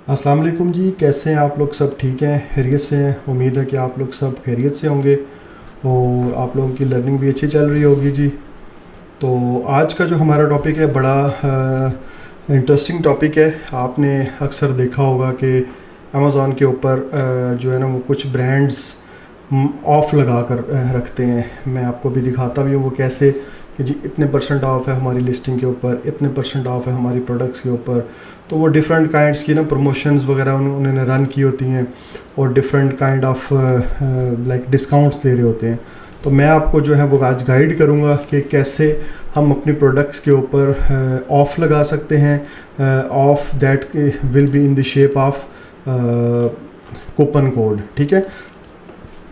अस्सलाम वालेकुम जी, कैसे हैं आप लोग? सब ठीक हैं, खैरियत से हैं? उम्मीद है कि आप लोग सब खैरियत से होंगे और आप लोगों की लर्निंग भी अच्छी चल रही होगी जी। तो आज का जो हमारा टॉपिक है बड़ा इंटरेस्टिंग टॉपिक है। आपने अक्सर देखा होगा कि अमेज़ॉन के ऊपर जो है ना वो कुछ ब्रांड्स ऑफ़ लगा कर रखते हैं। मैं आपको भी दिखाता भी हूँ वो कैसे, कि जी इतने परसेंट ऑफ़ है हमारी लिस्टिंग के ऊपर, इतने परसेंट ऑफ़ है हमारी प्रोडक्ट्स के ऊपर। तो वो डिफरेंट काइंड्स की ना प्रमोशंस वगैरह उन्होंने रन की होती हैं और different kind of like discounts दे रहे होते हैं। तो मैं आपको जो है वो आज गाइड करूँगा कि कैसे हम अपनी प्रोडक्ट्स के ऊपर ऑफ़ लगा सकते हैं। Of that will be in the shape of coupon code, ठीक है।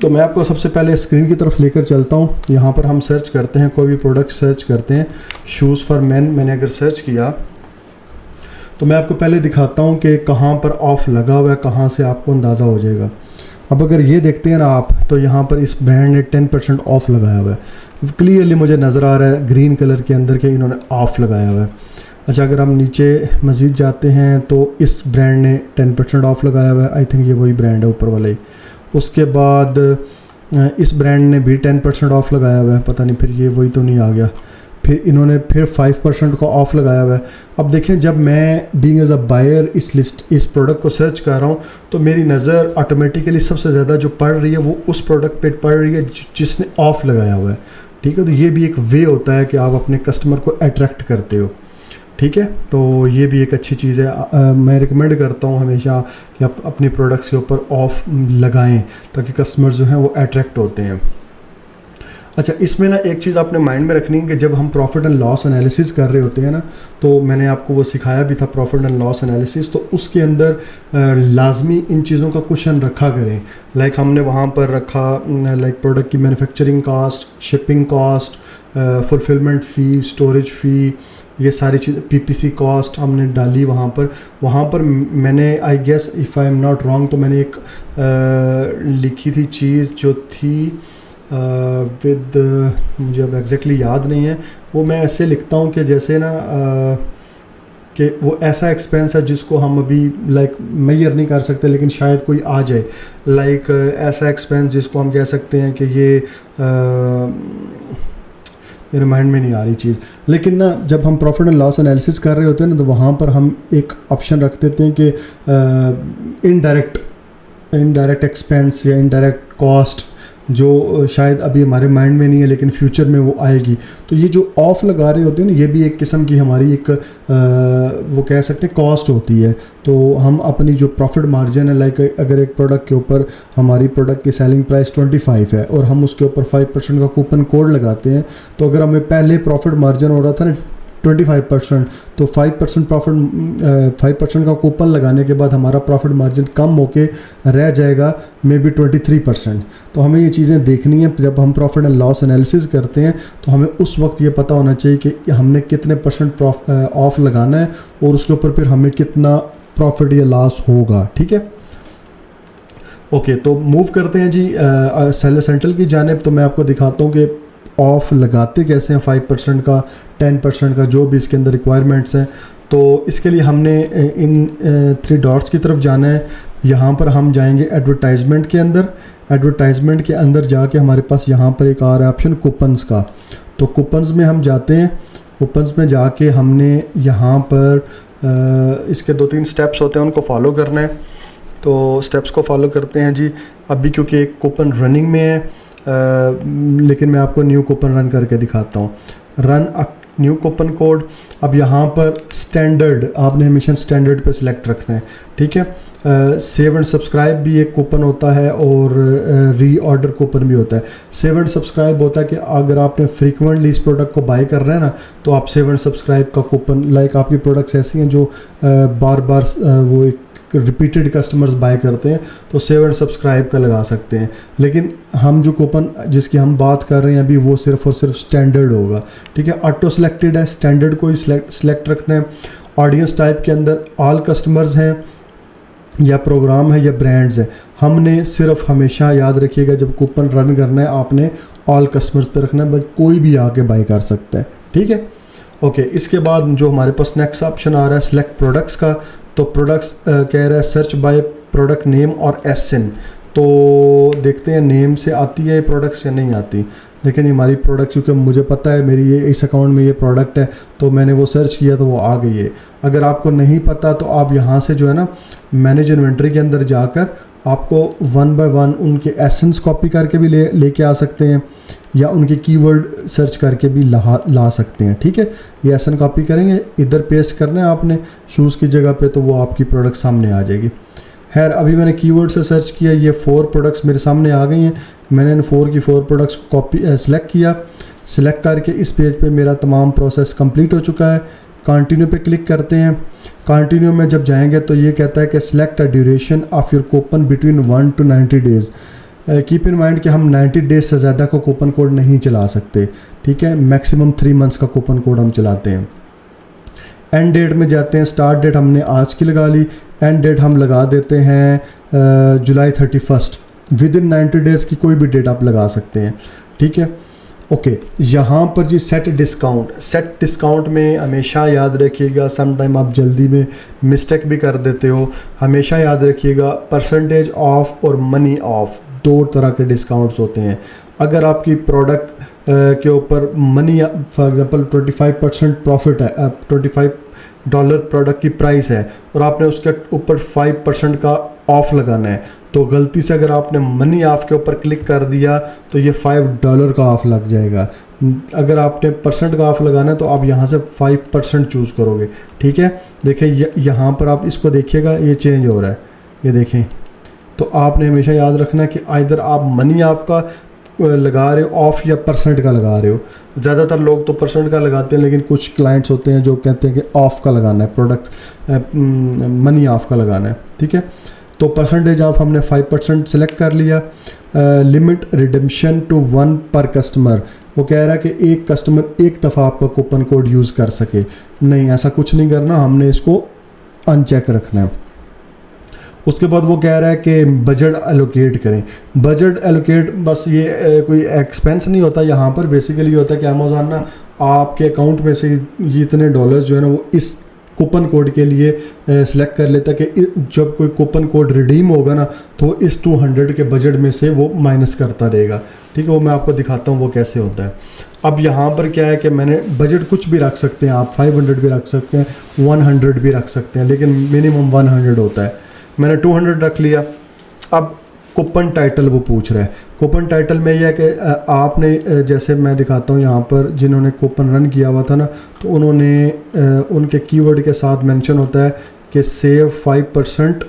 तो मैं आपको सबसे पहले स्क्रीन की तरफ लेकर चलता हूँ। यहाँ पर हम सर्च करते हैं, कोई भी प्रोडक्ट सर्च करते हैं, शूज़ फॉर मैन मैंने अगर सर्च किया तो मैं आपको पहले दिखाता हूँ कि कहाँ पर ऑफ़ लगा हुआ है, कहाँ से आपको अंदाज़ा हो जाएगा। अब अगर ये देखते हैं ना आप, तो यहाँ पर इस ब्रांड ने 10% ऑफ़ लगाया हुआ है। क्लियरली मुझे नज़र आ रहा है ग्रीन कलर के अंदर के इन्होंने ऑफ़ लगाया हुआ है। अच्छा, अगर हम नीचे मज़ीद जाते हैं तो इस ब्रांड ने 10% ऑफ़ लगाया हुआ है। आई थिंक ये वही ब्रांड है ऊपर वाला ही। उसके बाद इस ब्रांड ने भी 10% ऑफ़ लगाया हुआ है, पता नहीं फिर ये वही तो नहीं आ गया। फिर इन्होंने फिर 5% का ऑफ़ लगाया हुआ है। अब देखें, जब मैं बीइंग एज अ बायर इस प्रोडक्ट को सर्च कर रहा हूँ तो मेरी नज़र ऑटोमेटिकली सबसे ज़्यादा जो पड़ रही है वो उस प्रोडक्ट पे पड़ रही है जिसने ऑफ़ लगाया हुआ है, ठीक है। तो ये भी एक वे होता है कि आप अपने कस्टमर को अट्रैक्ट करते हो, ठीक है। तो ये भी एक अच्छी चीज़ है। मैं रिकमेंड करता हूँ हमेशा कि आप अपने प्रोडक्ट्स के ऊपर ऑफ़ लगाएं ताकि कस्टमर जो हैं वो अट्रैक्ट होते हैं। अच्छा, इसमें ना एक चीज़ आपने माइंड में रखनी है कि जब हम प्रॉफिट एंड लॉस एनालिसिस कर रहे होते हैं ना, तो मैंने आपको वो सिखाया भी था प्रॉफिट एंड लॉस एनालिसिस, तो उसके अंदर लाजमी इन चीज़ों का क्वेश्चन रखा करें। लाइक हमने वहाँ पर रखा लाइक प्रोडक्ट की manufacturing cost, shipping cost, fulfilment fee, storage fee, ये सारी चीज़, पीपीसी कॉस्ट हमने डाली वहाँ पर। वहाँ पर मैंने I guess if I am not wrong तो मैंने एक लिखी थी चीज़ जो थी विद, मुझे अब एग्जैक्टली याद नहीं है। वो मैं ऐसे लिखता हूँ कि जैसे ना कि वो ऐसा एक्सपेंस है जिसको हम अभी लाइक मेजर नहीं कर सकते लेकिन शायद कोई आ जाए। लाइक ऐसा एक्सपेंस जिसको हम कह सकते हैं कि ये मेरे माइंड में नहीं आ रही चीज़, लेकिन ना जब हम प्रॉफिट एंड लॉस एनालिसिस कर रहे होते हैं ना तो वहाँ पर हम एक ऑप्शन रख देते हैं कि इनडायरेक्ट एक्सपेंस या इनडायरेक्ट कॉस्ट, जो शायद अभी हमारे माइंड में नहीं है लेकिन फ्यूचर में वो आएगी। तो ये जो ऑफ़ लगा रहे होते हैं ना, ये भी एक किस्म की हमारी एक वो कह सकते हैं कॉस्ट होती है। तो हम अपनी जो प्रॉफिट मार्जिन है, लाइक अगर एक प्रोडक्ट के ऊपर हमारी प्रोडक्ट की सेलिंग प्राइस 25 है और हम उसके ऊपर 5% का कूपन कोड लगाते हैं, तो अगर हमें पहले प्रॉफिट मार्जिन हो रहा था ना 25%, तो 5% प्रॉफिट 5% का कूपन लगाने के बाद हमारा प्रॉफिट मार्जिन कम होके रह जाएगा मे बी 23%। तो हमें ये चीज़ें देखनी है जब हम प्रॉफिट एंड लॉस एनालिसिस करते हैं, तो हमें उस वक्त ये पता होना चाहिए कि हमने कितने % ऑफ लगाना है और उसके ऊपर फिर हमें कितना प्रॉफिट या लॉस होगा, ठीक है। ओके, तो मूव करते हैं जी सेलर सेंट्रल की जानिब। तो मैं आपको दिखाता हूँ कि ऑफ़ लगाते कैसे हैं, 5% का, 10% का, जो भी इसके अंदर रिक्वायरमेंट्स हैं। तो इसके लिए हमने इन 3 डॉट्स की तरफ जाना है। यहाँ पर हम जाएंगे एडवर्टाइजमेंट के अंदर। एडवर्टाइजमेंट के अंदर जाके हमारे पास यहाँ पर एक आ रहा है ऑप्शन कूपन्स का। तो कूपन्स में हम जाते हैं। कूपन्स में जाके हमने यहाँ पर इसके 2-3 स्टेप्स होते हैं, उनको फॉलो करना है। तो स्टेप्स को फॉलो करते हैं जी। अभी क्योंकि एक कूपन रनिंग में है, लेकिन मैं आपको न्यू कूपन रन करके दिखाता हूँ। Run a new coupon code. अब यहाँ पर स्टैंडर्ड, आपने हमेशा स्टैंडर्ड पे सिलेक्ट रखना है, ठीक है। सेव एंड सब्सक्राइब भी एक कूपन होता है और री ऑर्डर कूपन भी होता है। सेव एंड सब्सक्राइब होता है कि अगर आपने फ्रीक्वेंटली इस प्रोडक्ट को बाय कर रहे हैं ना, तो आप सेव एंड सब्सक्राइब का कूपन, लाइक आपकी प्रोडक्ट्स ऐसी हैं जो बार बार वो एक रिपीटेड कस्टमर्स बाय करते हैं, तो सेव एंड सब्सक्राइब का लगा सकते हैं। लेकिन हम जो कूपन जिसकी हम बात कर रहे हैं अभी, वो सिर्फ और सिर्फ स्टैंडर्ड होगा, ठीक है। ऑटो सेलेक्टेड है, स्टैंडर्ड को ही सिलेक्ट रखना है। ऑडियंस टाइप के अंदर ऑल कस्टमर्स हैं या प्रोग्राम है या ब्रांड्स है। हमने सिर्फ हमेशा याद रखिएगा जब कूपन रन करना है आपने ऑल कस्टमर्स पे रखना है, कोई भी आके बाय कर सकता है, ठीक है। ओके, इसके बाद जो हमारे पास नेक्स्ट ऑप्शन आ रहा है सिलेक्ट प्रोडक्ट्स का, तो प्रोडक्ट्स कह रहा है सर्च बाय प्रोडक्ट नेम और एसएन। तो देखते हैं नेम से आती है प्रोडक्ट्स या नहीं आती। लेकिन हमारी प्रोडक्ट, क्योंकि मुझे पता है मेरी ये इस अकाउंट में ये प्रोडक्ट है, तो मैंने वो सर्च किया तो वो आ गई है। अगर आपको नहीं पता तो आप यहाँ से जो है ना मैनेज इन्वेंट्री के अंदर जाकर आपको 1 बाय 1 उनके एसेंस कॉपी करके भी लेके आ सकते हैं, या उनके कीवर्ड सर्च करके भी ला सकते हैं। ठीक है, ये एसन कॉपी करेंगे, इधर पेस्ट करना है आपने शूज़ की जगह पे, तो वो आपकी प्रोडक्ट सामने आ जाएगी। खैर अभी मैंने कीवर्ड से सर्च किया, ये 4 प्रोडक्ट्स मेरे सामने आ गई हैं। मैंने इन 4 की 4 प्रोडक्ट्स को सिलेक्ट किया। सिलेक्ट करके इस पेज पे मेरा तमाम प्रोसेस कंप्लीट हो चुका है। कंटिन्यू पे क्लिक करते हैं। कंटिन्यू में जब जाएंगे तो ये कहता है कि select a duration of your coupon between 1 to 90 days. Keep in mind कि हम 90 डेज से ज़्यादा का कूपन कोड नहीं चला सकते। ठीक है, मैक्सिमम 3 मंथ्स का कूपन कोड हम चलाते हैं। एंड डेट में जाते हैं। स्टार्ट डेट हमने आज की लगा ली, एंड डेट हम लगा देते हैं जुलाई 31। विद इन 90 डेज़ की कोई भी डेट आप लगा सकते हैं। ठीक है, ओके। यहाँ पर जी सेट डिस्काउंट में हमेशा याद रखिएगा, सम टाइम आप जल्दी में मिस्टेक भी कर देते हो। हमेशा याद रखिएगा परसेंटेज ऑफ और मनी ऑफ, 2 तरह के डिस्काउंट्स होते हैं। अगर आपकी प्रोडक्ट के ऊपर मनी, फॉर एग्जांपल 25% प्रॉफिट है, $25 प्रोडक्ट की प्राइस है और आपने उसके ऊपर 5% का ऑफ़ लगाना है, तो गलती से अगर आपने मनी ऑफ के ऊपर क्लिक कर दिया तो ये $5 का ऑफ़ लग जाएगा। अगर आपने परसेंट का ऑफ़ लगाना है तो आप यहाँ से 5% चूज़ करोगे। ठीक है, देखें यहाँ पर आप इसको देखिएगा, ये चेंज हो रहा है, ये देखें। तो आपने हमेशा याद रखना है कि आइदर आप मनी ऑफ का लगा रहे हो ऑफ़ या परसेंट का लगा रहे हो। ज़्यादातर लोग तो परसेंट का लगाते हैं, लेकिन कुछ क्लाइंट्स होते हैं जो कहते हैं कि ऑफ़ का लगाना है, प्रोडक्ट मनी ऑफ का लगाना है। ठीक है, तो परसेंटेज ऑफ हमने 5% सेलेक्ट कर लिया। लिमिट रिडेम्पशन टू 1 पर कस्टमर, वो कह रहा है कि एक कस्टमर एक दफ़ा आपका कूपन कोड यूज़ कर सके। नहीं, ऐसा कुछ नहीं करना, हमने इसको अनचेक रखना है। उसके बाद वो कह रहा है कि बजट एलोकेट करें। बजट एलोकेट बस ये कोई एक्सपेंस नहीं होता यहाँ पर, बेसिकली होता है कि अमेज़ॉन ना आपके अकाउंट में से ये इतने डॉलर्स जो है ना वो इस कूपन कोड के लिए सिलेक्ट कर लेता है कि जब कोई कूपन कोड रिडीम होगा ना तो इस 200 के बजट में से वो माइनस करता रहेगा। ठीक है, वो मैं आपको दिखाता हूँ वो कैसे होता है। अब यहाँ पर क्या है कि मैंने बजट कुछ भी रख सकते हैं आप, 500 भी रख सकते हैं, 100 भी रख सकते हैं, लेकिन मिनिमम 100 होता है। मैंने 200 रख लिया। अब कूपन टाइटल वो पूछ रहा है। कूपन टाइटल में यह है कि आपने, जैसे मैं दिखाता हूँ यहाँ पर, जिन्होंने कूपन रन किया हुआ था ना, तो उन्होंने उनके कीवर्ड के साथ मेंशन होता है कि सेव 5%।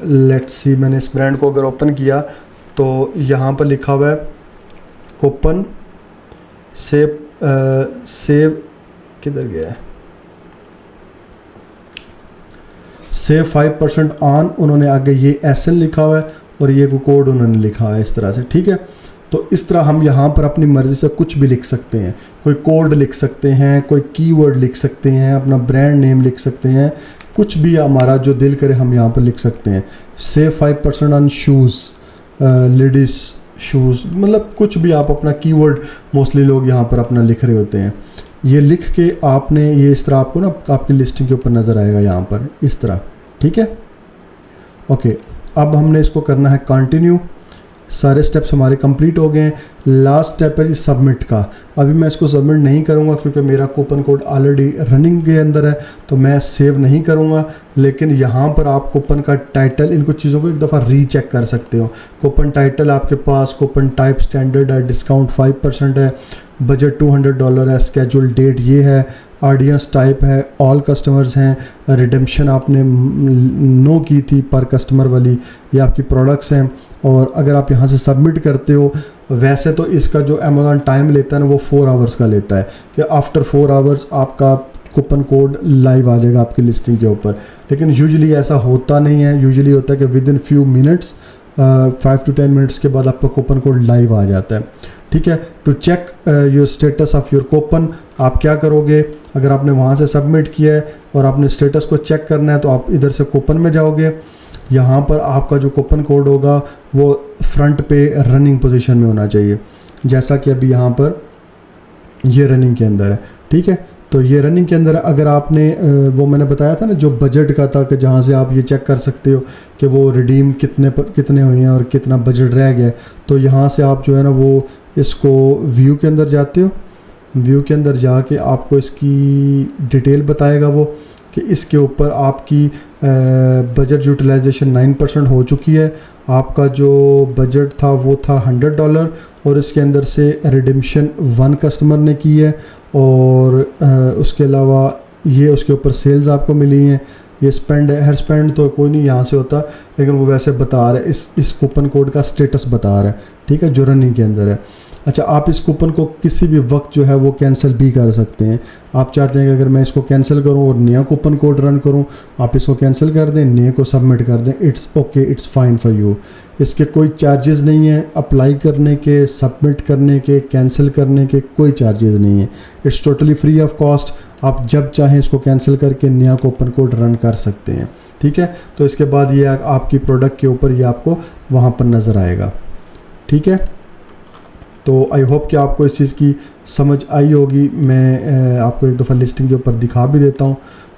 लेट्स सी, मैंने इस ब्रांड को अगर ओपन किया तो यहाँ पर लिखा हुआ है कूपन सेव किधर गया है, सेव 5% ऑन। उन्होंने आगे ये एसएन लिखा हुआ है और ये कोड उन्होंने लिखा है इस तरह से। ठीक है, तो इस तरह हम यहाँ पर अपनी मर्ज़ी से कुछ भी लिख सकते हैं। कोई कोड लिख सकते हैं, कोई कीवर्ड लिख सकते हैं, अपना ब्रांड नेम लिख सकते हैं, कुछ भी हमारा जो दिल करे हम यहाँ पर लिख सकते हैं। Save 5% on shoes, ladies shoes, मतलब कुछ भी आप अपना कीवर्ड, मोस्टली लोग यहाँ पर अपना लिख रहे होते हैं। ये लिख के आपने ये इस तरह आपको ना आपकी लिस्टिंग के ऊपर नज़र आएगा यहाँ पर इस तरह। ठीक है, ओके। अब हमने इसको करना है कंटिन्यू। सारे स्टेप्स हमारे कंप्लीट हो गए हैं। लास्ट स्टेप है जी सबमिट का। अभी मैं इसको सबमिट नहीं करूँगा क्योंकि मेरा कूपन कोड ऑलरेडी रनिंग के अंदर है, तो मैं सेव नहीं करूँगा। लेकिन यहाँ पर आप कूपन का टाइटल, इनको चीज़ों को एक दफ़ा रीचेक कर सकते हो। कूपन टाइटल आपके पास, कूपन टाइप स्टैंडर्ड है, डिस्काउंट 5% है, बजट $200 है, स्केड्यूल डेट ये है, ऑडियंस टाइप है, ऑल कस्टमर्स हैं, रिडेम्पशन आपने नो की थी पर कस्टमर वाली, ये आपकी प्रोडक्ट्स हैं। और अगर आप यहाँ से सबमिट करते हो, वैसे तो इसका जो अमेज़ॉन टाइम लेता है ना वो 4 आवर्स का लेता है, कि आफ्टर 4 आवर्स आपका कूपन कोड लाइव आ जाएगा आपकी लिस्टिंग के ऊपर। लेकिन यूजुअली ऐसा होता नहीं है। यूजुअली होता है कि with in few minutes, 5 to 10 minutes के बाद आपका कूपन कोड लाइव आ जाता है। ठीक है, to check your status of your coupon, आप क्या करोगे, अगर आपने वहाँ से सबमिट किया है और आपने स्टेटस को चेक करना है तो आप इधर से कूपन में जाओगे। यहाँ पर आपका जो कूपन कोड होगा वो फ्रंट पे रनिंग पोजीशन में होना चाहिए, जैसा कि अभी यहाँ पर ये रनिंग के अंदर है। ठीक है, तो ये रनिंग के अंदर अगर आपने वो मैंने बताया था ना जो बजट का था कि जहाँ से आप ये चेक कर सकते हो कि वो रिडीम कितने हुए हैं और कितना बजट रह गया है, तो यहाँ से आप जो है ना वो इसको व्यू के अंदर जाते हो। व्यू के अंदर जाके आपको इसकी डिटेल बताएगा वो कि इसके ऊपर आपकी बजट यूटिलाइजेशन 9% हो चुकी है। आपका जो बजट था वो था $100 और इसके अंदर से रिडिम्शन 1 कस्टमर ने की है और उसके अलावा ये उसके ऊपर सेल्स आपको मिली हैं। ये स्पेंड है, हर स्पेंड तो कोई नहीं यहाँ से होता, लेकिन वो वैसे बता रहा है, इस कूपन कोड का स्टेटस बता रहा है, ठीक है, जो रनिंग के अंदर है। अच्छा, आप इस कूपन को किसी भी वक्त जो है वो कैंसिल भी कर सकते हैं। आप चाहते हैं कि अगर मैं इसको कैंसिल करूं और नया कूपन कोड रन करूं, आप इसको कैंसिल कर दें, नए को सबमिट कर दें, it's okay, it's fine for you. इसके कोई चार्जेस नहीं है, अप्लाई करने के, सबमिट करने के, कैंसिल करने के कोई चार्जेस नहीं है। It's totally free of cost. आप जब चाहें इसको कैंसिल करके नया कूपन कोड रन कर सकते हैं, ठीक है। तो इसके बाद ये आपकी प्रोडक्ट के ऊपर ये आपको वहाँ पर नज़र आएगा, ठीक है। तो आई होप कि आपको इस चीज़ की समझ आई होगी। मैं आपको एक दफ़ा लिस्टिंग के ऊपर दिखा भी देता हूँ,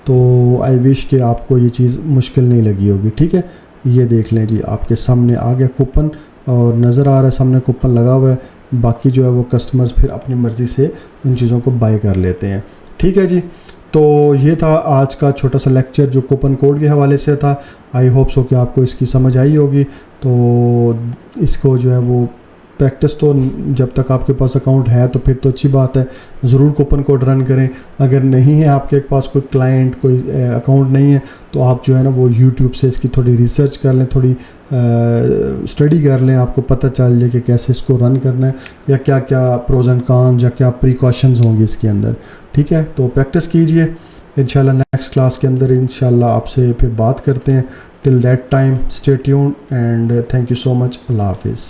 तो आई विश कि आपको ये चीज़ मुश्किल नहीं लगी होगी, ठीक है। ये देख लें जी, आपके सामने आ गया कूपन और नज़र आ रहा है सामने कूपन लगा हुआ है। बाकी जो है वो कस्टमर्स फिर अपनी मर्ज़ी से इन चीज़ों को बाय कर लेते हैं, ठीक है जी। तो ये था आज का छोटा सा लेक्चर जो कूपन कोड के हवाले से था। आई होप सो कि आपको इसकी समझ आई होगी। तो इसको जो है वो प्रैक्टिस तो जब तक आपके पास अकाउंट है तो फिर तो अच्छी बात है, ज़रूर कूपन कोड रन करें। अगर नहीं है आपके पास कोई क्लाइंट, कोई अकाउंट नहीं है, तो आप जो है ना वो यूट्यूब से इसकी थोड़ी रिसर्च कर लें, थोड़ी स्टडी कर लें, आपको पता चल जाए कि कैसे इसको रन करना है या क्या क्या प्रोज एंड कॉन्स या क्या प्रिकॉशंस होंगे इसके अंदर, ठीक है। तो प्रैक्टिस कीजिए। इंशाल्लाह नेक्स्ट क्लास के अंदर इंशाल्लाह आपसे फिर बात करते हैं। Till that time stay tuned and thank you so much. अल्लाह हाफिज़।